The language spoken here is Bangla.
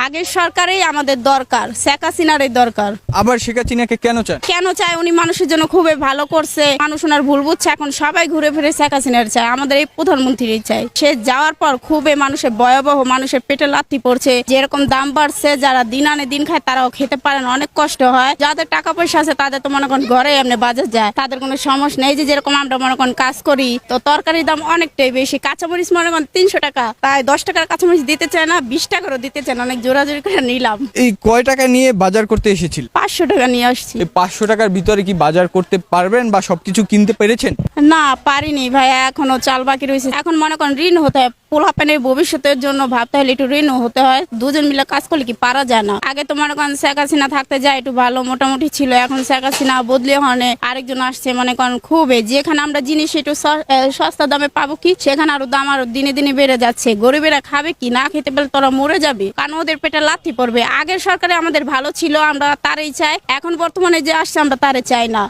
আগের সরকারেই আমাদের দরকার, শেখ হাসিনারই দরকার। আবার শেখ হাসিনাকে কেন চান? কেন চায়? উনি মানুষের জন্য খুবই ভালো করছে, মানুষ ওনার ভুল বুঝছে, এখন সবাই ঘুরে ফিরে শেখ হাসিনার চায়, আমাদের এই প্রধানমন্ত্রীর চাই। সে যাওয়ার পর খুবই মানুষের ভয়াবহ, মানুষের পেটে লাথি পড়ছে, যেরকম দাম বাড়ছে, যারা দিন আনে দিন খায় তারাও খেতে পারে না, অনেক কষ্ট হয়। যাদের টাকা পয়সা আছে তাদের তো মনে করেন ঘরে এমনি বাজার যায়, তাদের কোনো সমস্যা নেই। যে যেরকম আমরা মনে করেন কাজ করি, তো তরকারির দাম অনেকটাই বেশি, কাঁচামরিচ মনে করেন 300 টাকা, তাই 10 টাকার কাঁচামরিচ দিতে চায় না, 20 টাকারও দিতে চায় না, অনেক জোরাজোরি করে নিলাম। এই কয় টাকা নিয়ে বাজার করতে এসেছিল? 500 টাকা নিয়ে আসছি। এই 500 টাকার ভিতরে কি বাজার করতে পারবেন বা সবকিছু কিনতে পেরেছেন? না, পারিনি ভাইয়া, এখনো চাল বাকি রয়েছে। এখন মনে করেন ঋণ হতে হয়, পোলাপানের ভবিষ্যতের জন্য ভাবতে হলে একটু ঋণও হতে হয়। দুজন মিলে কাজ করলে কি পারা যায় না? আগে তো মনে করেন শেখ হাসিনা থাকতে যায় একটু ভালো মোটামুটি ছিল, এখন শেখ হাসিনা বদলে হনে আরেকজন আসছে, মনে করেন খুবই, যেখানে আমরা জিনিস একটু সস্তা দামে পাবো কি, সেখানে আরো দাম আরো দিনে দিনে বেড়ে যাচ্ছে। গরিবেরা খাবে কি? না খেতে পেলে তোরা মরে যাবে, কারণ ওদের পেটে লাথি পড়বে। আগের সরকারে আমাদের ভালো ছিল, আমরা তারই চাই। এখন বর্তমানে যে আসছে আমরা তারে চাই না।